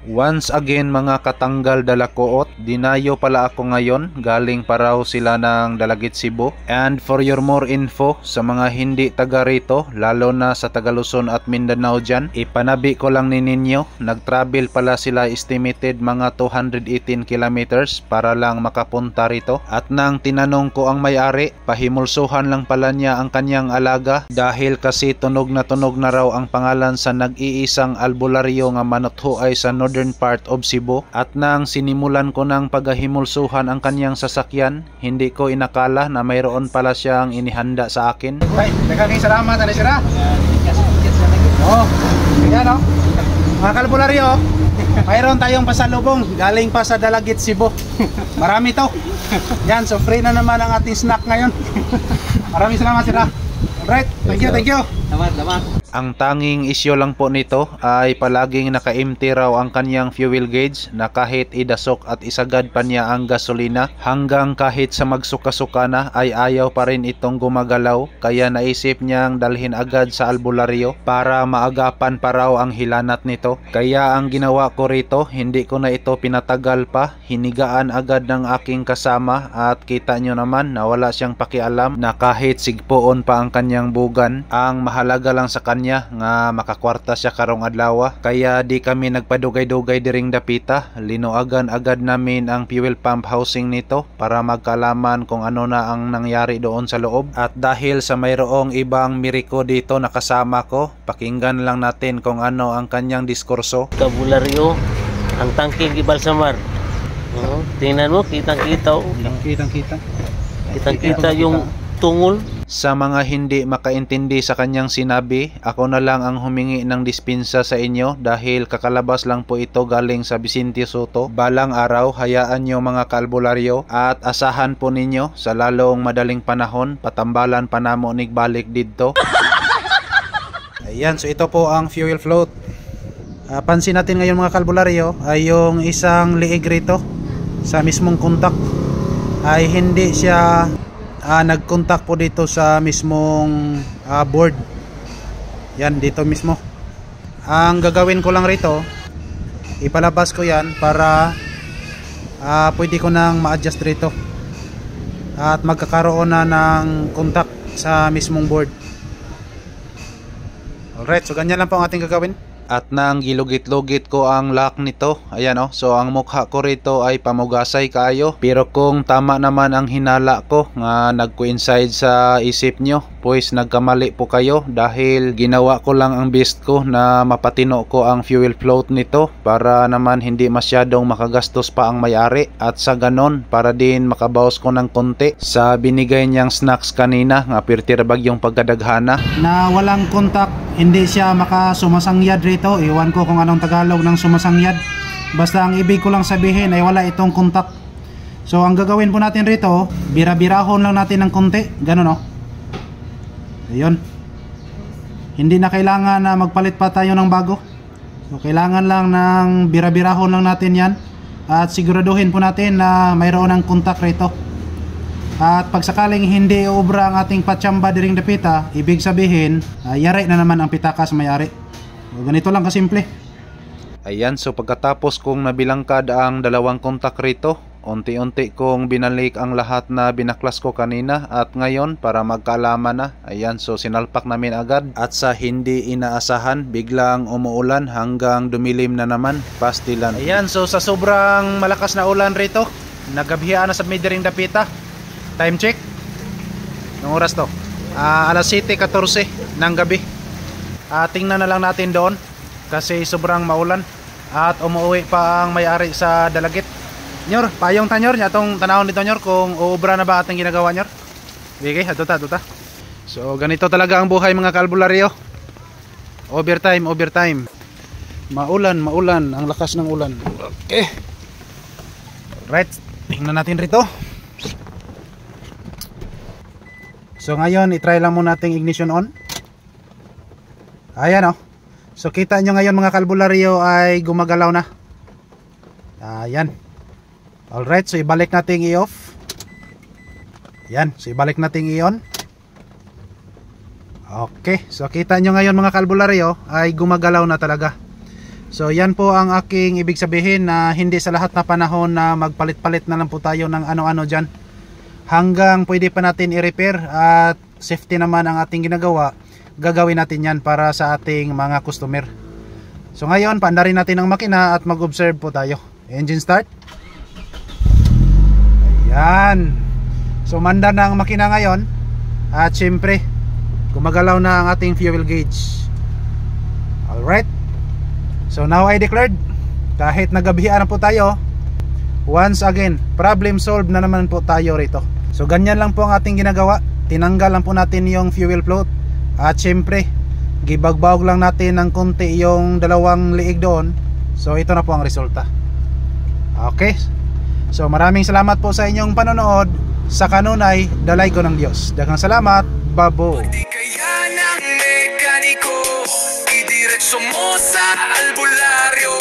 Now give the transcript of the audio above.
Once again mga katanggal dalakoot, dinayo pala ako ngayon, galing pa raw sila ng Dalagit Cebu. And for your more info sa mga hindi taga rito, lalo na sa taga Luzon at Mindanao dyan, ipanabi ko lang ninyo, nag-travel pala sila estimated mga 218 kilometers para lang makapunta rito. At nang tinanong ko ang may-ari, pahimulsuhan lang pala niya ang kanyang alaga dahil kasi tunog na raw ang pangalan sa nag-iisang albularyo nga manutho ay sa northern part of Cebu. At nang sinimulan ko ng paghahimulsuhan ang kanyang sasakyan, hindi ko inakala na mayroon pala siyang inihanda sa akin. Ay, nagkaking salamat, ano sira? Oh, yan o. Mga kalbularyo, mayroon tayong pasalubong galing pa sa Dalagit Cebu. Marami to. Yan, so free na naman ang ating snack ngayon. Maraming salamat sira. Alright, thank you, thank you. Salamat. Ang tanging isyo lang po nito ay palaging naka-empty raw ang kanyang fuel gauge na kahit idasok at isagad pa niya ang gasolina hanggang kahit sa magsuka-suka na ay ayaw pa rin itong gumagalaw, kaya naisip niyang dalhin agad sa albularyo para maagapan pa raw ang hilanat nito. Kaya ang ginawa ko rito, hindi ko na ito pinatagal pa, hinigaan agad ng aking kasama at kita nyo naman na wala siyang pakialam na kahit sigpoon pa ang kanyang bugan. Ang mahalaga lang sa kanya nga makakwarta siya karong adlaw, kaya di kami nagpadugay-dugay diring dapita. Linuagan agad namin ang fuel pump housing nito para magkalaman kung ano na ang nangyari doon sa loob. At dahil sa mayroong ibang miriko dito na kasama ko, pakinggan lang natin kung ano ang kanyang diskurso. Albularyo, ang tangking ibalsamar. Tingnan mo, kitang-kita. Kitang-kita yung tungol. Sa mga hindi makaintindi sa kanyang sinabi, ako na lang ang humingi ng dispensa sa inyo dahil kakalabas lang po ito galing sa Vicente Soto. Balang araw, hayaan nyo mga kalbularyo at asahan po ninyo sa lalong madaling panahon, patambalan pa namo nigbalik dito. Ayan, so ito po ang fuel float. Pansin natin ngayon mga kalbularyo ay yung isang liig rito sa mismong kontak ay hindi siya nag-contact po dito sa mismong board. Yan, dito mismo. Ang gagawin ko lang rito, ipalabas ko yan para pwede ko nang ma-adjust rito at magkakaroon na ng contact sa mismong board. Alright, so ganyan lang po ang ating gagawin. At nang gilugit-lugit ko ang lock nito, ayan o, so ang mukha ko rito ay pamugasay kayo. Pero kung tama naman ang hinala ko nga nag-coincide sa isip nyo, pues nagkamali po kayo dahil ginawa ko lang ang best ko na mapatino ko ang fuel float nito para naman hindi masyadong makagastos pa ang may-ari, at sa ganon para din makabawas ko ng konti sa binigay niyang snacks kanina nga pirtirbag yung pagkadaghana. Na walang contact, hindi siya makasumasangyad rito. Iwan ko kung anong Tagalog ng sumasangyad. Basta ang ibig ko lang sabihin ay wala itong contact. So ang gagawin po natin rito, bira-birahon lang natin ng konti. Ganun o. Ayun. Hindi na kailangan na magpalit pa tayo ng bago. So kailangan lang ng bira-birahon lang natin yan. At siguraduhin po natin na mayroon ng contact rito. At pag sakaling hindi obra ang ating patsamba diring dapita, ibig sabihin, yari na naman ang pitaka sa may-ari. So, ganito lang kasimple. Ayan, so pagkatapos kong nabilangkad ang dalawang kontak rito, unti-unti kong binalik ang lahat na binaklas ko kanina. At ngayon, para magkaalaman na, ayan, so sinalpak namin agad. At sa hindi inaasahan, biglang umuulan hanggang dumilim na naman, pastilan. Ayan, so sa sobrang malakas na ulan rito, nagabhian na sa mediring dapita. Time check. Anong oras to? Alas 7:14 ng gabi. Tingnan na lang natin doon kasi sobrang maulan at umuwi pa ang may-ari sa Dalagit. Nyor, payong tanyor niya itong tanahon dito nyor kung uubra na ba ating ginagawa nyor. Okay, ato ta. So ganito talaga ang buhay mga kalbularyo. Overtime. Maulan, ang lakas ng ulan. Okay. Alright, tingnan natin rito. So ngayon, i-try lang muna nating ignition on. Ayan o. So kita nyo ngayon mga kalbularyo ay gumagalaw na. Ayan. Alright, so ibalik nating i-off. Ayan, so ibalik nating i-on. Okay, so kita nyo ngayon mga kalbularyo ay gumagalaw na talaga. So yan po ang aking ibig sabihin, na hindi sa lahat na panahon na magpalit-palit na lang po tayo ng ano-ano dyan. Hanggang pwede pa natin i-repair at safety naman ang ating ginagawa, gagawin natin yan para sa ating mga customer. So ngayon, paandarin natin ang makina at mag-observe po tayo. Engine start. Ayan. So manda na ang makina ngayon. At syempre, gumagalaw na ang ating fuel gauge. Alright. So now I declared, kahit nagabihan na po tayo, once again, problem solved na naman po tayo rito. So ganyan lang po ang ating ginagawa. Tinanggal lang po natin yung fuel float. At syempre, gibagbawag lang natin ng konti yung dalawang liig doon. So ito na po ang resulta. Okay. So maraming salamat po sa inyong panonood. Sa kanunay, dalay ko ng Diyos. Daghang salamat. Babo. Di kaya ng mekaniko, idiretso mo sa albularyo.